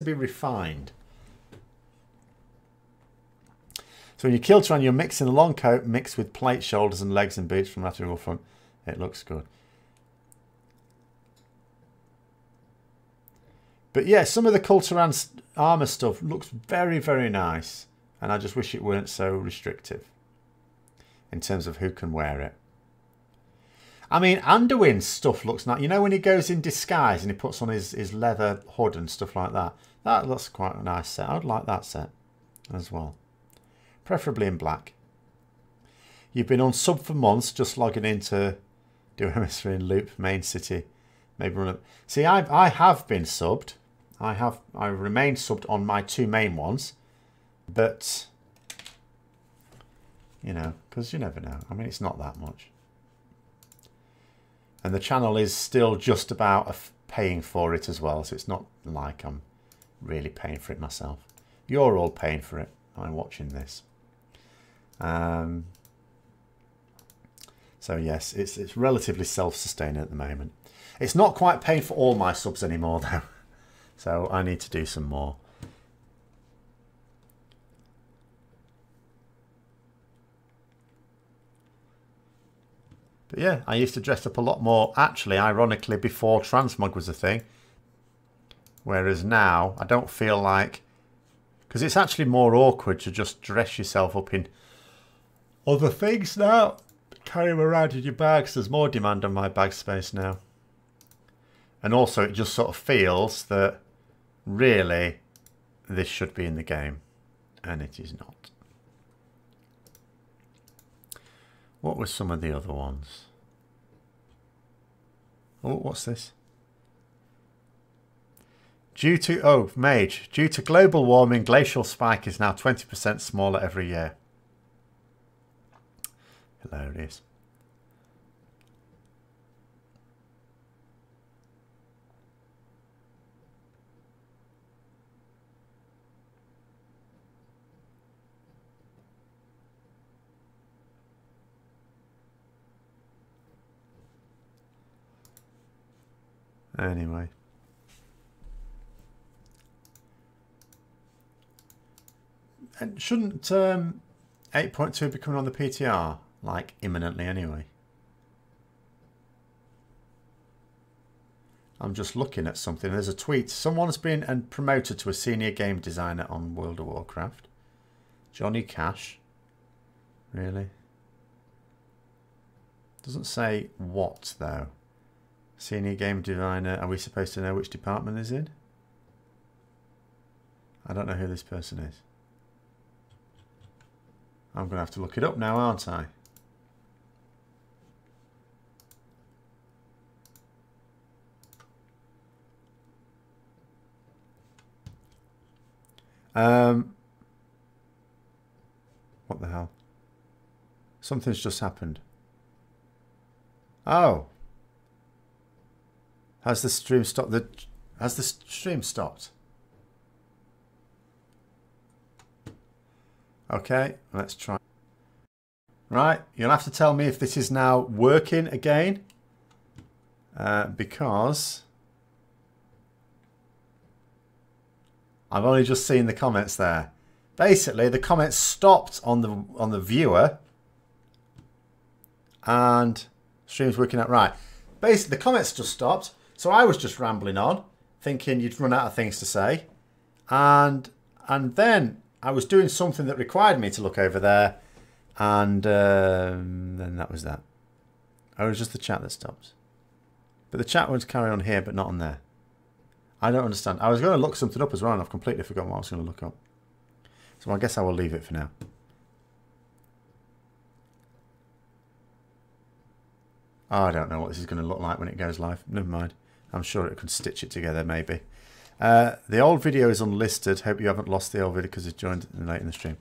to be refined. So when you kill Tran, you're mixing a long coat mixed with plate, shoulders and legs and boots from lateral front. It looks good. But yeah, some of the Kulturan armour stuff looks very, very nice. And I just wish it weren't so restrictive in terms of who can wear it. I mean, Anduin's stuff looks nice. You know when he goes in disguise and he puts on his leather hood and stuff like that? That looks quite a nice set. I'd like that set as well. Preferably in black. You've been on sub for months, just logging in to do MS3 in loop, main city. Maybe run up. See, I have been subbed. I remained subbed on my 2 main ones. But, you know, because you never know. I mean, it's not that much. And the channel is still just about paying for it as well. So it's not like I'm really paying for it myself. You're all paying for it. I'm watching this. So yes, it's relatively self-sustaining at the moment. It's not quite paying for all my subs anymore though. So I need to do some more. But yeah, I used to dress up a lot more, actually, ironically, before transmog was a thing. Whereas now, I don't feel like... Because it's actually more awkward to just dress yourself up in other things now. Carry them around in your bags. There's more demand on my bag space now. And also, it just sort of feels that, really, this should be in the game. And it is not. What were some of the other ones? Oh, what's this? Due to global warming, glacial spike is now 20% smaller every year. Hilarious. Anyway. And shouldn't 8.2 be coming on the PTR, like, imminently anyway? I'm just looking at something. There's a tweet. Someone's been promoted to a senior game designer on World of Warcraft. Johnny Cash. Really? Doesn't say what, though. Senior game designer. Are we supposed to know which department is in? I don't know who this person is. I'm going to have to look it up now, aren't I? What the hell? Something's just happened. Oh. Has the stream stopped? Has the stream stopped? Okay, let's try. Right, you'll have to tell me if this is now working again. Because I've only just seen the comments there. Basically, the comments stopped on the viewer, and stream's working out right. Basically, the comments just stopped, so I was just rambling on, thinking you'd run out of things to say, and then I was doing something that required me to look over there, and then that was that. Oh, it was just the chat that stopped. But the chat would carry on here, but not on there. I don't understand. I was going to look something up as well, and I've completely forgotten what I was going to look up. So I guess I will leave it for now. Oh, I don't know what this is going to look like when it goes live. Never mind. I'm sure it could stitch it together, maybe. The old video is unlisted. Hope you haven't lost the old video because it's joined late in the stream.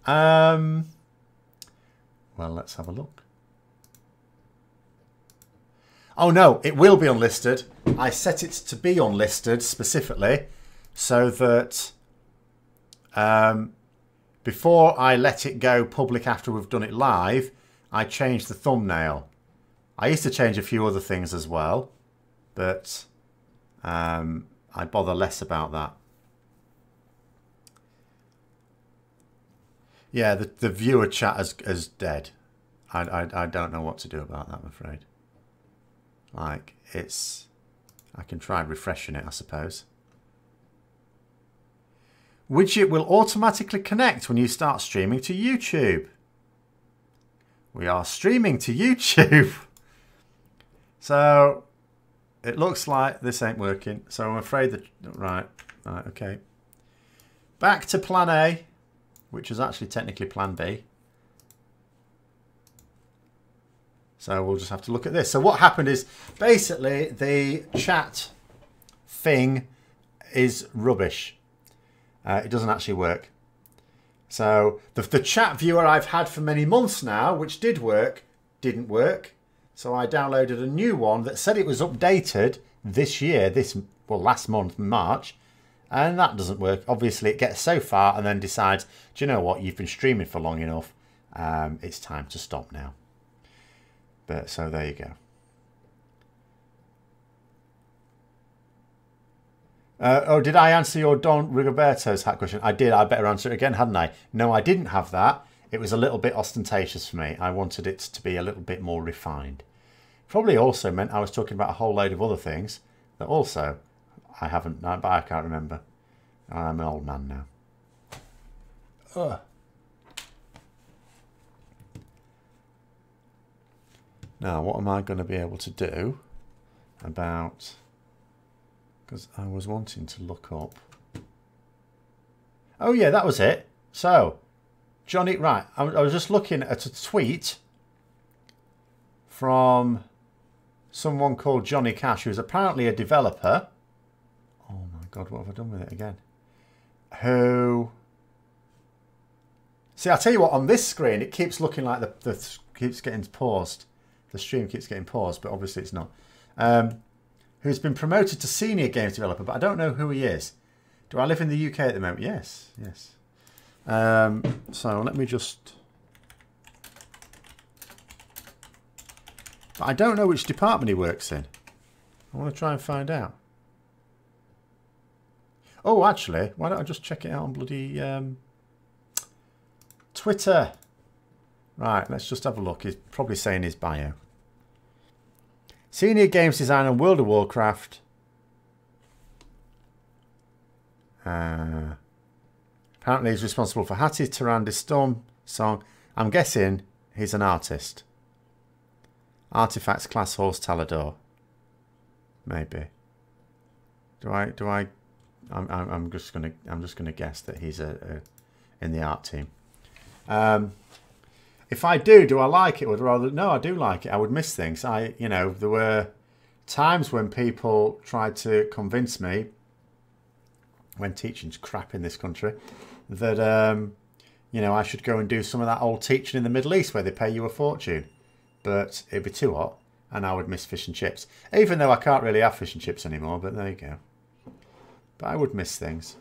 Well, let's have a look. Oh no, it will be unlisted. I set it to be unlisted specifically so that before I let it go public after we've done it live, I changed the thumbnail. I used to change a few other things as well, but I bother less about that. Yeah, the viewer chat is dead. I don't know what to do about that, I'm afraid. Like, it's... I can try refreshing it, I suppose. Widget will automatically connect when you start streaming to YouTube. We are streaming to YouTube. So, it looks like this ain't working. So I'm afraid that... Right, okay. Back to plan A, which was actually technically plan B. So we'll just have to look at this. So what happened is, basically, the chat thing is rubbish. It doesn't actually work. So the chat viewer I've had for many months now, which did work, didn't work. So I downloaded a new one that said it was updated this year, last month, March. And that doesn't work. Obviously, it gets so far and then decides, do you know what? You've been streaming for long enough. It's time to stop now. But so there you go. Oh, did I answer your Don Rigoberto's hat question? I did. I better answer it again, hadn't I? No, I didn't have that. It was a little bit ostentatious for me. I wanted it to be a little bit more refined. Probably also meant I was talking about a whole load of other things that also I haven't, but I can't remember. I'm an old man now. Ugh. Now, what am I going to be able to do about... Because I was wanting to look up... Oh, yeah, that was it. So, Johnny... Right, I was just looking at a tweet from someone called Johnny Cash, who's apparently a developer. Oh, my God, what have I done with it again? Who... See, I'll tell you what, on this screen, it keeps looking like the keeps getting paused. The stream keeps getting paused, but obviously it's not. Who's been promoted to senior games developer, but I don't know who he is. Do I live in the UK at the moment? Yes, yes. So let me just... But I don't know which department he works in. I want to try and find out. Oh, actually, why don't I just check it out on bloody Twitter? Right, let's just have a look. He's probably saying his bio. Senior Games Designer on World of Warcraft. Apparently he's responsible for Hattie Tarandi's Storm song. I'm guessing he's an artist. Artifacts class horse Talador. Maybe. I'm just gonna guess that he's in the art team. If I do I like it? Or rather, no, I do like it. I would miss things. There were times when people tried to convince me, when teaching's crap in this country, that I should go and do some of that old teaching in the Middle East where they pay you a fortune. But it'd be too hot, and I would miss fish and chips. Even though I can't really have fish and chips anymore, but there you go. But I would miss things.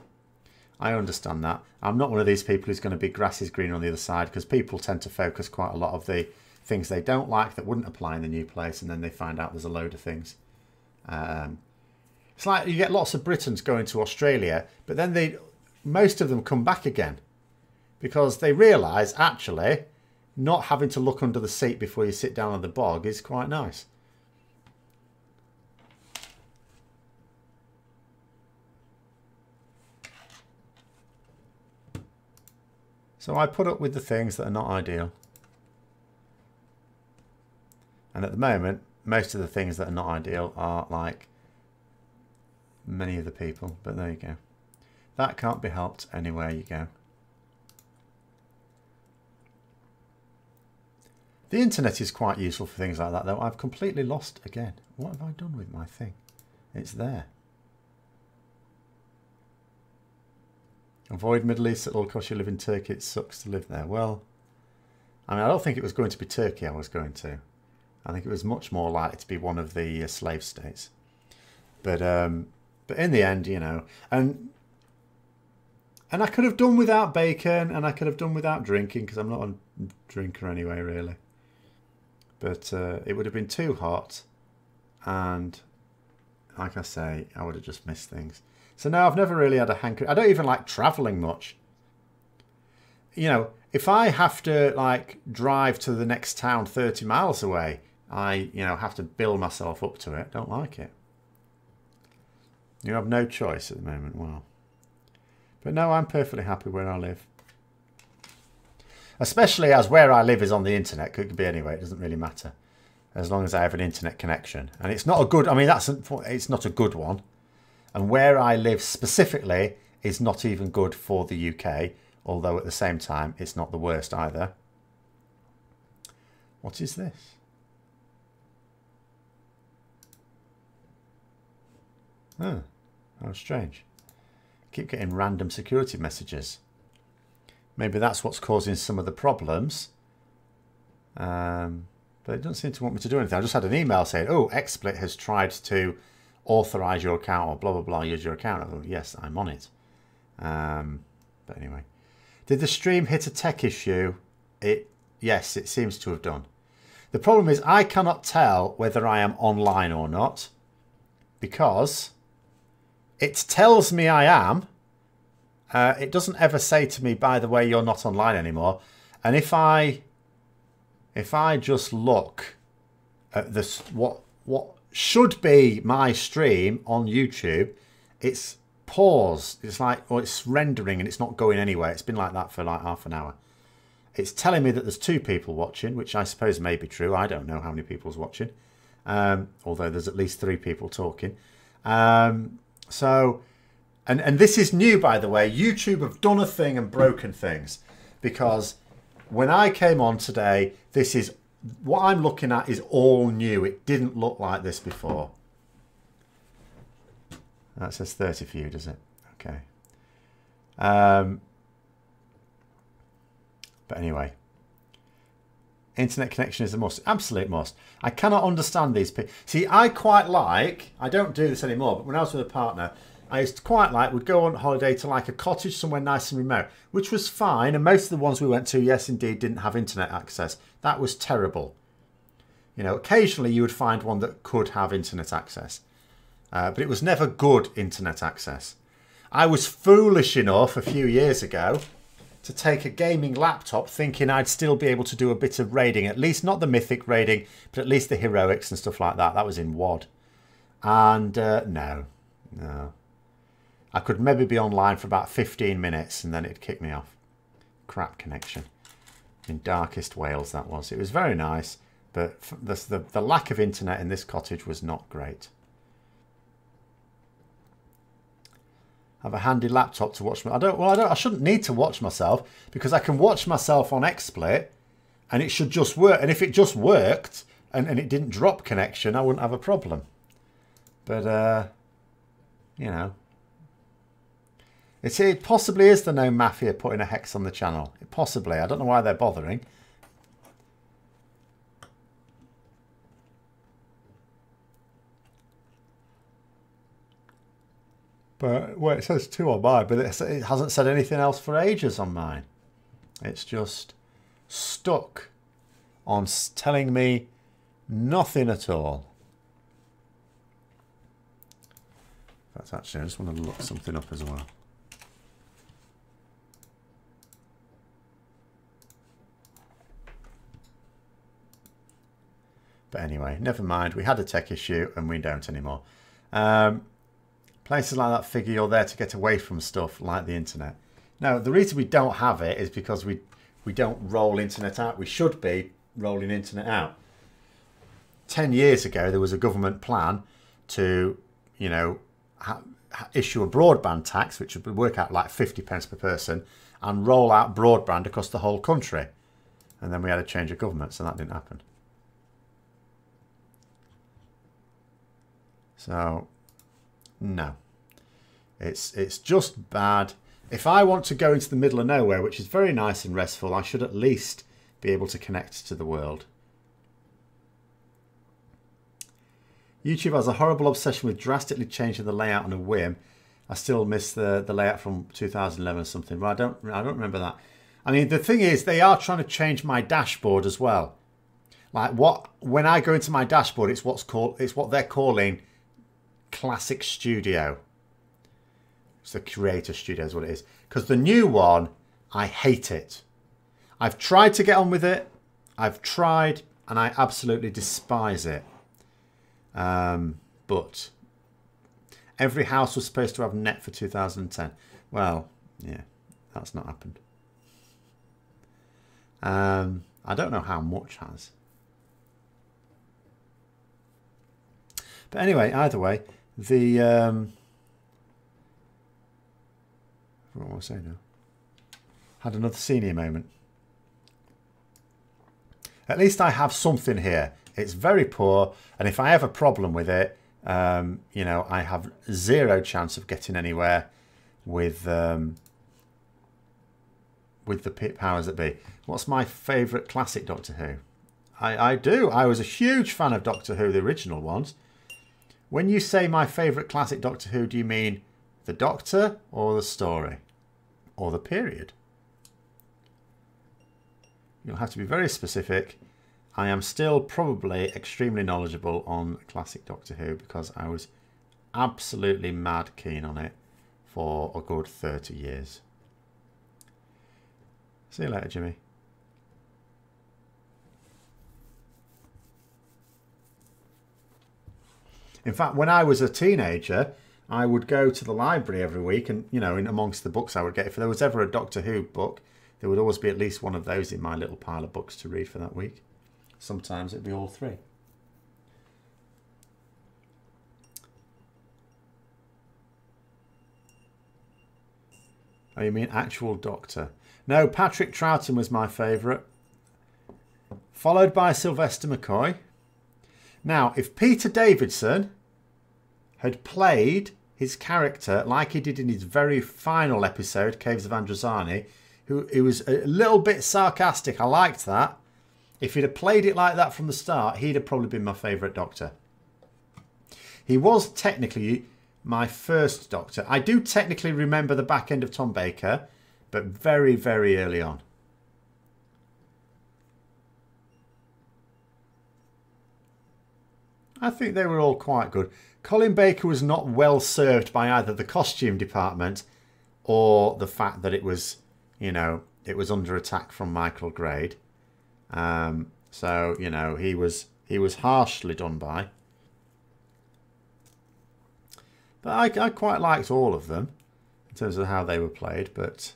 I understand that. I'm not one of these people who's going to be grass is green on the other side, because people tend to focus quite a lot of the things they don't like that wouldn't apply in the new place, and then they find out there's a load of things. It's like you get lots of Britons going to Australia, but then most of them come back again because they realise actually not having to look under the seat before you sit down on the bog is quite nice. So I put up with the things that are not ideal. And at the moment, most of the things that are not ideal are like many of the people. But there you go. That can't be helped anywhere you go. The internet is quite useful for things like that, though. I've completely lost again. What have I done with my thing? It's there. Avoid Middle East at all costs. You live in Turkey. It sucks to live there. Well, I mean, I don't think it was going to be Turkey I was going to. I think it was much more likely to be one of the slave states. But in the end, and I could have done without bacon, and I could have done without drinking, because I'm not a drinker anyway, really. But it would have been too hot, and like I say, I would have just missed things. So no, I've never really had a hankering. I don't even like travelling much. If if I have to like drive to the next town 30 miles away, I, you know, have to build myself up to it. Don't like it. You have no choice at the moment. Wow. But no, I'm perfectly happy where I live. Especially as where I live is on the internet. Could be anyway. It doesn't really matter. As long as I have an internet connection. And it's not a good, I mean, it's not a good one. And where I live specifically is not even good for the UK. Although at the same time, it's not the worst either. What is this? Oh, how strange. Keep getting random security messages. Maybe that's what's causing some of the problems. But it doesn't seem to want me to do anything. I just had an email saying, oh, XSplit has tried to authorize your account or blah, blah, blah, use your account. I thought, yes, I'm on it. But anyway. Did the stream hit a tech issue? Yes, it seems to have done. The problem is I cannot tell whether I am online or not because it tells me I am. It doesn't ever say to me, by the way, you're not online anymore. And if I just look at this, what should be my stream on YouTube, it's paused. It's like, or it's rendering and it's not going anywhere. It's been like that for like half an hour. It's telling me that there's 2 people watching, which I suppose may be true. I don't know how many people's watching. Although there's at least 3 people talking. So, and this is new, by the way. YouTube have done a thing and broken things. Because when I came on today, this is, what I'm looking at is all new. It didn't look like this before. That says 30 for you, does it? Okay. But anyway. Internet connection is a must. Absolute must. I cannot understand these people. See, I quite like, I don't do this anymore, but when I was with a partner, I used to quite like, we'd go on holiday to like a cottage somewhere nice and remote, which was fine. And most of the ones we went to, yes, indeed, didn't have internet access. That was terrible. You know, occasionally you would find one that could have internet access. But it was never good internet access. I was foolish enough a few years ago to take a gaming laptop thinking I'd still be able to do a bit of raiding. At least not the mythic raiding, but at least the heroics and stuff like that. That was in WoD. And no. I could maybe be online for about 15 minutes and then it'd kick me off. Crap connection. In darkest Wales that was. It was very nice, but the lack of internet in this cottage was not great. Have a handy laptop to watch. I shouldn't need to watch myself because I can watch myself on XSplit and it should just work. And if it just worked and it didn't drop connection, I wouldn't have a problem. But, you know. It possibly is the Gnome Mafia putting a hex on the channel. Possibly. I don't know why they're bothering. But, well, it says 2 on mine, but it hasn't said anything else for ages on mine. It's just stuck on telling me nothing at all. That's actually, I just want to look something up as well. But anyway, never mind. We had a tech issue and we don't anymore. Places like that figure you're there to get away from stuff like the internet. Now, the reason we don't have it is because we don't roll internet out. We should be rolling internet out. 10 years ago, there was a government plan to, you know, issue a broadband tax, which would work out like 50 pence per person, and roll out broadband across the whole country. And then we had a change of government, so that didn't happen. So, no. It's just bad. If I want to go into the middle of nowhere, which is very nice and restful, I should at least be able to connect to the world. YouTube has a horrible obsession with drastically changing the layout on a whim. I still miss the layout from 2011 or something, but I don't remember that. I mean, the thing is, they are trying to change my dashboard as well. Like when I go into my dashboard, it's what they're calling Classic Studio. It's the Creator Studio is what it is. Because the new one, I hate it. I've tried to get on with it. I've tried, and I absolutely despise it. But every house was supposed to have net for 2010. Well, yeah, that's not happened. I don't know how much has. But anyway, either way, the... what was I saying now? Had another senior moment. At least I have something here. It's very poor, and if I have a problem with it, you know, I have zero chance of getting anywhere with the powers that be. What's my favourite classic Doctor Who? I do. I was a huge fan of Doctor Who, the original ones. When you say my favourite classic Doctor Who, do you mean the Doctor or the story? Or the period? You'll have to be very specific. I am still probably extremely knowledgeable on classic Doctor Who because I was absolutely mad keen on it for a good 30 years. See you later, Jimmy. In fact, when I was a teenager, I would go to the library every week and, you know, in amongst the books I would get, if there was ever a Doctor Who book, there would always be at least one of those in my little pile of books to read for that week. Sometimes it'd be all three. Oh, you mean actual Doctor? No, Patrick Troughton was my favourite. Followed by Sylvester McCoy. Now, if Peter Davidson had played his character like he did in his very final episode, Caves of Androzani, who was a little bit sarcastic, I liked that. If he'd have played it like that from the start, he'd have probably been my favourite Doctor. He was technically my first Doctor. I do technically remember the back end of Tom Baker, but very, very early on. I think they were all quite good. Colin Baker was not well served by either the costume department or the fact that it was, you know, it was under attack from Michael Grade. So, you know, he was harshly done by. But I quite liked all of them in terms of how they were played. But,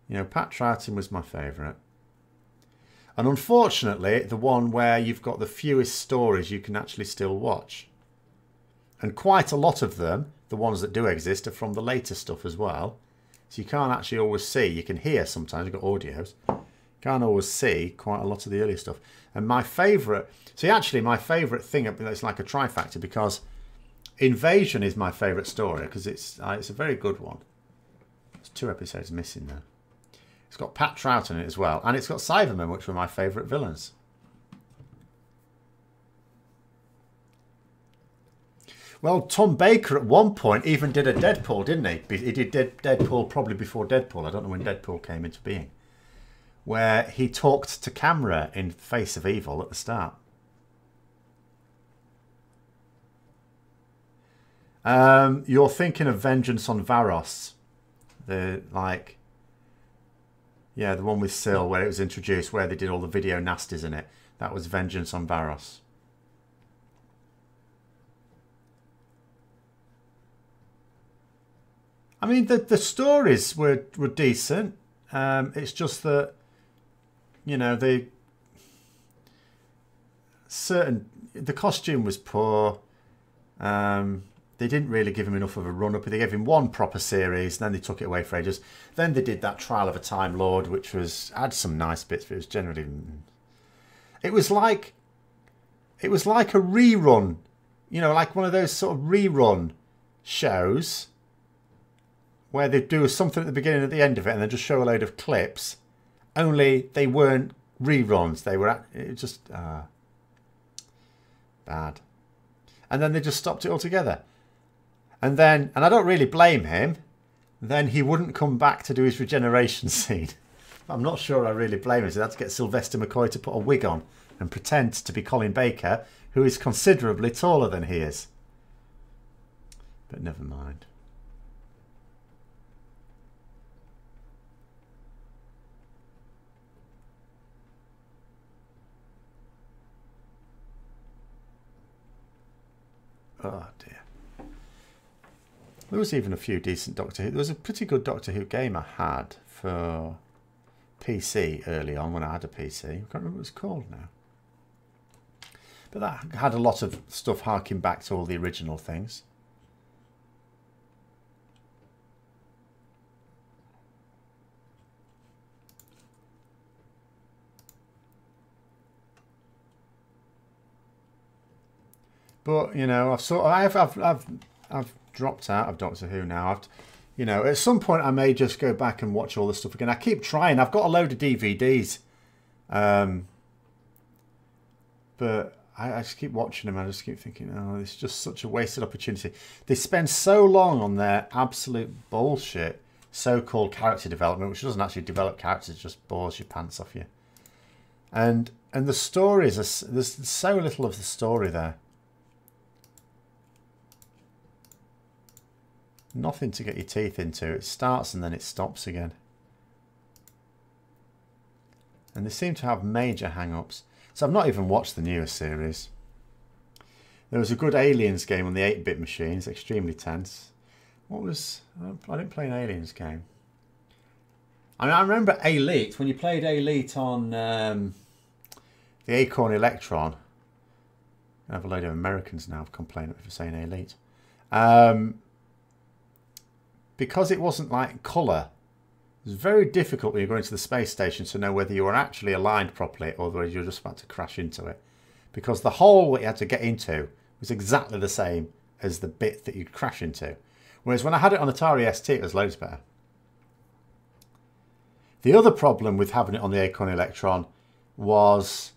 you know, Pat Troughton was my favourite. And unfortunately, the one where you've got the fewest stories you can actually still watch. And quite a lot of them, the ones that do exist, are from the later stuff as well. So you can't actually always see. You can hear sometimes, you've got audios. Can't always see quite a lot of the earlier stuff. And my favourite... See, actually, my favourite thing, it's like a trifactor, because Invasion is my favourite story, because it's a very good one. There's 2 episodes missing there. It's got Pat Troughton in it as well. And it's got Cybermen, which were my favourite villains. Well, Tom Baker at one point even did a Deadpool, didn't he? He did Deadpool probably before Deadpool. I don't know when Deadpool came into being. Where he talked to camera in Face of Evil at the start. You're thinking of Vengeance on Varos. The, like... Yeah, the one with Syl where it was introduced, where they did all the video nasties in it. That was Vengeance on Varos. I mean, the stories were decent. It's just that, you know, the costume was poor. They didn't really give him enough of a run-up. They gave him one proper series, then they took it away for ages. Then they did that Trial of a Time Lord, which had some nice bits, but it was generally... It was like a rerun, you know, like one of those sort of rerun shows where they do something at the beginning and at the end of it and then just show a load of clips, only they weren't reruns. They were... It just... bad. And then they just stopped it altogether. And then, and I don't really blame him, then he wouldn't come back to do his regeneration scene. I'm not sure I really blame him. So that's to get Sylvester McCoy to put a wig on and pretend to be Colin Baker, who is considerably taller than he is. But never mind. Oh dear. There was even a few decent Doctor Who. There was a pretty good Doctor Who game I had for PC early on when I had a PC. I can't remember what it was called now. But that had a lot of stuff harking back to all the original things. But you know, I've dropped out of Doctor Who now. You know, at some point I may just go back and watch all this stuff again. I keep trying. I've got a load of DVDs, but I just keep watching them. I just keep thinking, oh, it's just such a wasted opportunity. They spend so long on their absolute bullshit so-called character development, which doesn't actually develop characters, just bores your pants off you. And the stories, there's so little of the story there. Nothing to get your teeth into. It starts and then it stops again. And they seem to have major hang-ups. So I've not even watched the newer series. There was a good Aliens game on the 8-bit machines, extremely tense. What was... I didn't play an Aliens game. I mean, I remember Elite, when you played Elite on the Acorn Electron. I have a load of Americans now complaining for saying Elite. Because it wasn't like colour, it was very difficult when you're going to the space station to know whether you were actually aligned properly or whether you're just about to crash into it. Because the hole that you had to get into was exactly the same as the bit that you'd crash into. Whereas when I had it on Atari ST, it was loads better. The other problem with having it on the Acorn Electron was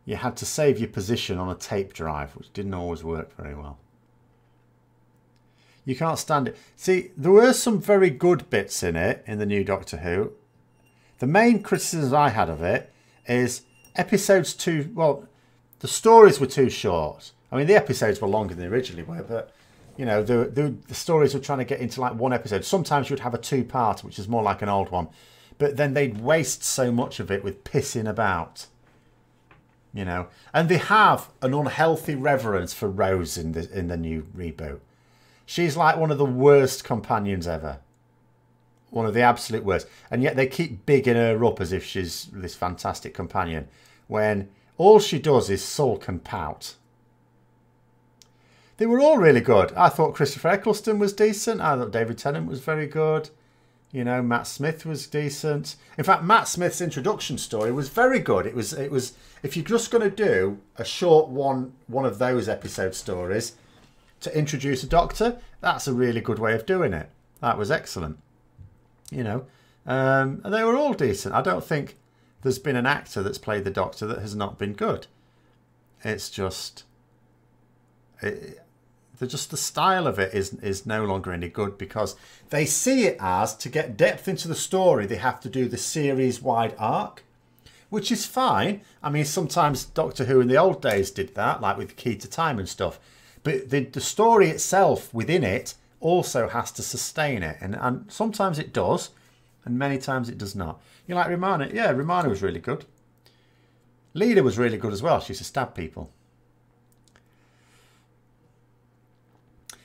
you had to save your position on a tape drive, which didn't always work very well. You can't stand it. See, there were some very good bits in it, in the new Doctor Who. The main criticism I had of it is episodes too... Well, the stories were too short. I mean, the episodes were longer than they originally were, but, you know, the stories were trying to get into, like, one episode. Sometimes you would have a two-part, which is more like an old one. But then they'd waste so much of it with pissing about. You know? And they have an unhealthy reverence for Rose in the new reboot. She's like one of the worst companions ever. One of the absolute worst. And yet they keep bigging her up as if she's this fantastic companion. When all she does is sulk and pout. They were all really good. I thought Christopher Eccleston was decent. I thought David Tennant was very good. You know, Matt Smith was decent. In fact, Matt Smith's introduction story was very good. It was if you're just going to do a short one of those episode stories to introduce a Doctor, that's a really good way of doing it. That was excellent. You know, and they were all decent. I don't think there's been an actor that's played the Doctor that has not been good. It's just... the style of it is no longer any good because they see it as, to get depth into the story, they have to do the series-wide arc, which is fine. I mean, sometimes Doctor Who in the old days did that, like with Key to Time and stuff. But the story itself within it also has to sustain it. And sometimes it does, and many times it does not. You like Romana? Yeah, Romana was really good. Leda was really good as well. She used to stab people.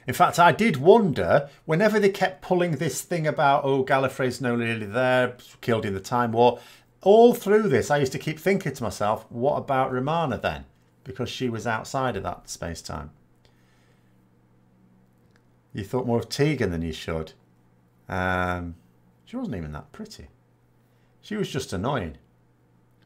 In fact, I did wonder, whenever they kept pulling this thing about, oh, Gallifrey's no really there, killed in the Time War, all through this, I used to keep thinking to myself, what about Romana then? Because she was outside of that space-time. You thought more of Tegan than you should. She wasn't even that pretty. She was just annoying.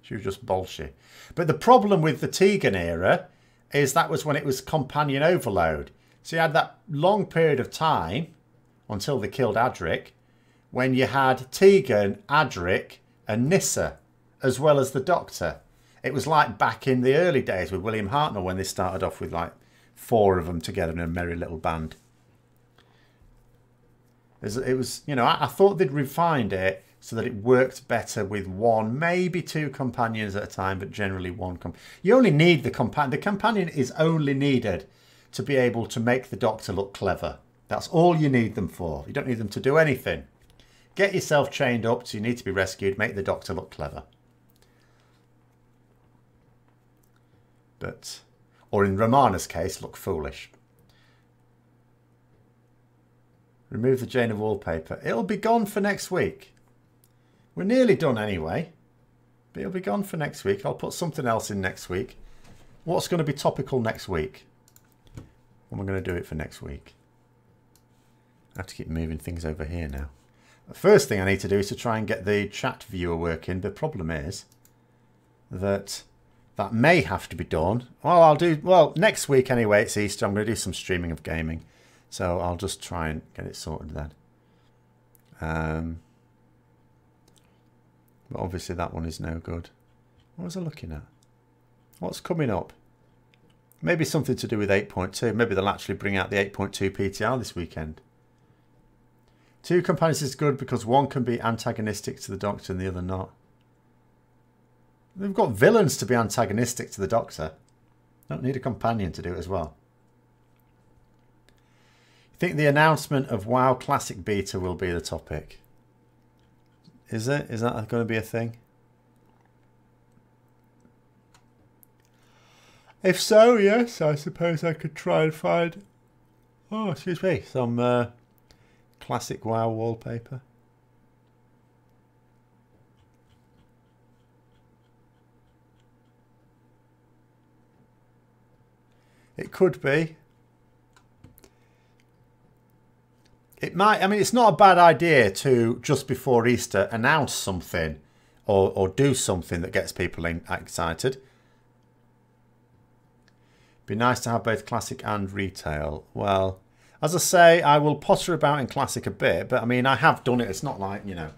She was just bullshit. But the problem with the Tegan era is that was when it was companion overload. So you had that long period of time until they killed Adric when you had Tegan, Adric and Nyssa as well as the Doctor. It was like back in the early days with William Hartnell when they started off with like 4 of them together in a merry little band. It was, you know, I thought they'd refined it so that it worked better with 1, maybe 2 companions at a time, but generally 1 companion. You only need the companion. The companion is only needed to be able to make the Doctor look clever. That's all you need them for. You don't need them to do anything. Get yourself chained up so you need to be rescued. Make the Doctor look clever. But, or in Romana's case, look foolish. Remove the Jane of wallpaper. It'll be gone for next week. We're nearly done anyway. But it'll be gone for next week. I'll put something else in next week. What's going to be topical next week? Am I going to do it for next week? I have to keep moving things over here now. The first thing I need to do is to try and get the chat viewer working. The problem is that that may have to be done. Well, next week anyway, it's Easter. I'm going to do some streaming of gaming. So I'll just try and get it sorted then. But obviously that one is no good. What was I looking at? What's coming up? Maybe something to do with 8.2. Maybe they'll actually bring out the 8.2 PTR this weekend. Two companions is good because one can be antagonistic to the Doctor and the other not. They've got villains to be antagonistic to the Doctor. Don't need a companion to do it as well. You think the announcement of WoW Classic Beta will be the topic? Is it? Is that going to be a thing? If so, yes, I suppose I could try and find... Oh, excuse me. Some classic WoW wallpaper. It could be. It might. I mean, it's not a bad idea to, just before Easter, announce something or do something that gets people excited. Be nice to have both classic and retail. Well, as I say, I will potter about in classic a bit, but I mean, I have done it. It's not like, you know.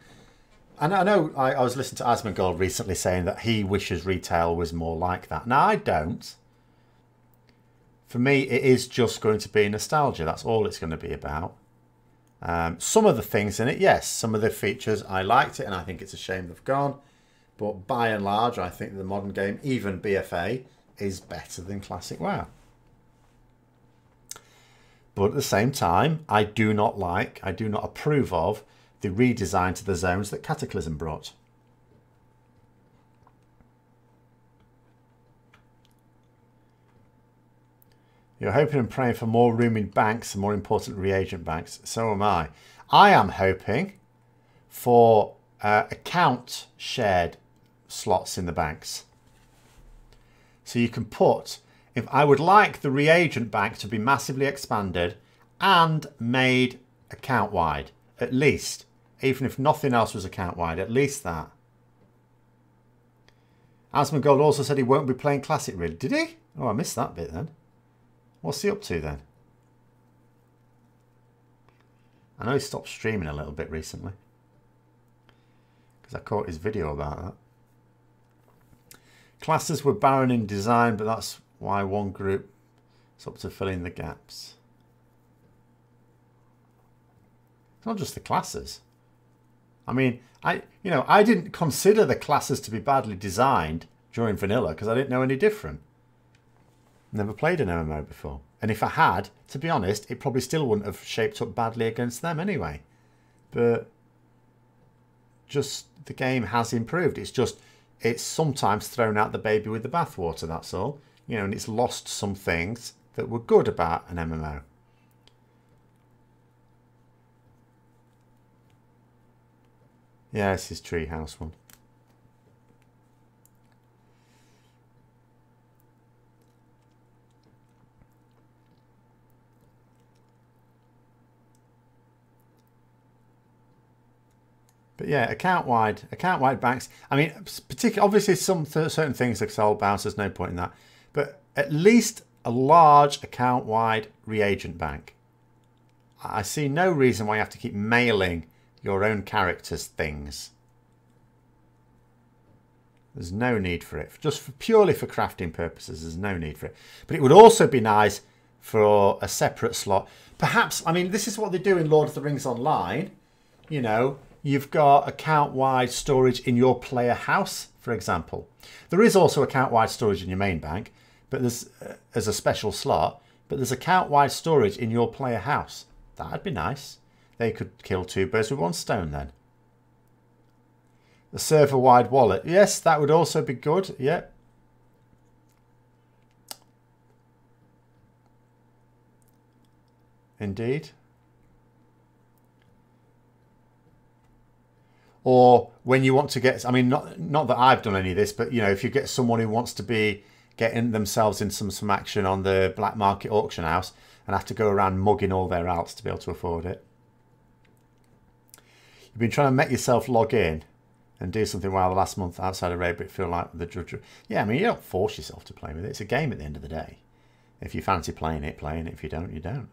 And I know I was listening to Asmongold recently saying that he wishes retail was more like that. Now, I don't. For me, it is just going to be nostalgia. That's all it's going to be about. Some of the things in it, yes, some of the features I liked it and I think it's a shame they've gone, but by and large I think the modern game, even BFA, is better than classic WoW. But at the same time, I do not approve of the redesign to the zones that Cataclysm brought. You're hoping and praying for more room in banks and more important reagent banks. So am I. I am hoping for account shared slots in the banks. So you can put, if I would like the reagent bank to be massively expanded and made account wide, at least, even if nothing else was account wide, at least that. Asmongold also said he won't be playing Classic really. Did he? Oh, I missed that bit then. What's he up to then? I know he stopped streaming a little bit recently, because I caught his video about that. Classes were barren in design, but that's why one group is up to filling the gaps. It's not just the classes. I mean, I didn't consider the classes to be badly designed during vanilla because I didn't know any different. Never played an MMO before. And if I had, to be honest, it probably still wouldn't have shaped up badly against them anyway. But just the game has improved. It's sometimes thrown out the baby with the bathwater, that's all. You know, and it's lost some things that were good about an MMO. Yeah, this is Treehouse one. But yeah, account-wide banks. I mean, obviously some certain things like soul bounce, there's no point in that. But at least a large account-wide reagent bank. I see no reason why you have to keep mailing your own characters things. There's no need for it. Purely for crafting purposes, there's no need for it. But it would also be nice for a separate slot. Perhaps, I mean, this is what they do in Lord of the Rings Online. You know, you've got account-wide storage in your player house, for example. There is also account-wide storage in your main bank, but there's as a special slot. But there's account-wide storage in your player house. That'd be nice. They could kill two birds with one stone then. The server-wide wallet. Yes, that would also be good. Yep. Indeed. Or when you want to get, I mean, not that I've done any of this, but you know, if you get someone who wants to be getting themselves in some action on the black market auction house and have to go around mugging all their alts to be able to afford it. You've been trying to make yourself log in and do something while the last month outside of raid, but feel like the judge. Yeah, I mean, you don't force yourself to play with it. It's a game at the end of the day. If you fancy playing it, playing it. If you don't, you don't.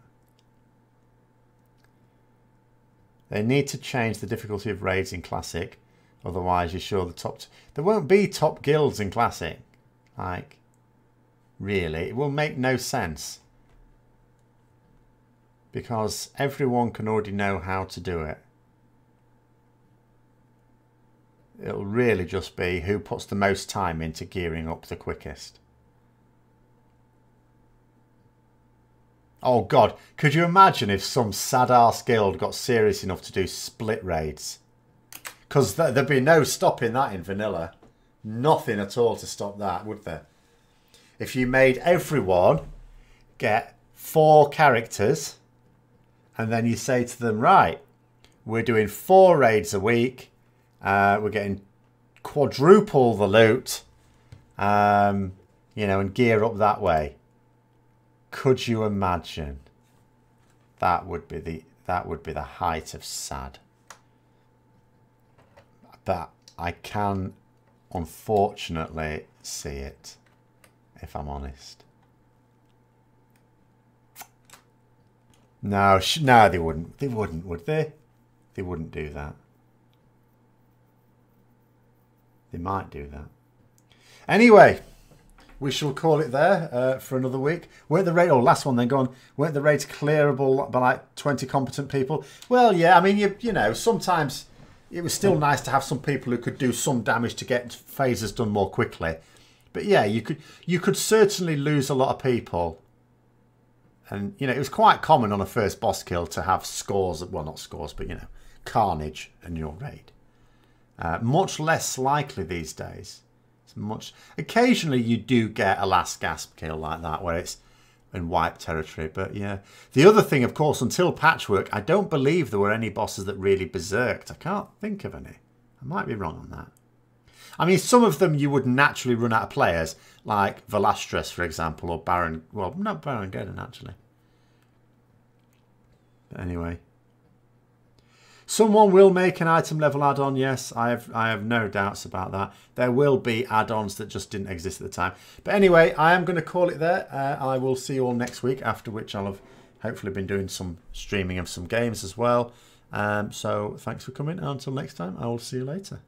They need to change the difficulty of raids in Classic. Otherwise, you're sure the top... There won't be top guilds in Classic. Like, really. It will make no sense. Because everyone can already know how to do it. It'll really just be who puts the most time into gearing up the quickest. Oh God, could you imagine if some sad-ass guild got serious enough to do split raids? Because there'd be no stopping that in vanilla. Nothing at all to stop that, would there? If you made everyone get 4 characters and then you say to them, right, we're doing 4 raids a week. We're getting quadruple the loot, you know, and gear up that way. Could you imagine? That would be the height of sad. But I can unfortunately see it, if I'm honest. No, no, they wouldn't. They wouldn't, would they? They wouldn't do that. They might do that. Anyway, we shall call it there for another week. Weren't the raid, oh, last one then, go on. Weren't the raids clearable by like 20 competent people? Well, yeah, I mean, you know, sometimes it was still nice to have some people who could do some damage to get phases done more quickly. But yeah, you could certainly lose a lot of people. And, you know, it was quite common on a first boss kill to have scores, well, not scores, but, you know, carnage in your raid. Much less likely these days. It's much. Occasionally you do get a last gasp kill like that where it's in wipe territory. But yeah, the other thing, of course, until patchwork, I don't believe there were any bosses that really berserked. I can't think of any. I might be wrong on that. I mean, some of them you would naturally run out of players, like Velastres, for example, or Baron. Well, not Baron Geddon, actually. But anyway. Someone will make an item level add-on, yes. I have no doubts about that. There will be add-ons that just didn't exist at the time. But anyway, I am going to call it there. I will see you all next week, after which I'll have hopefully been doing some streaming of some games as well. So thanks for coming. Until next time, I will see you later.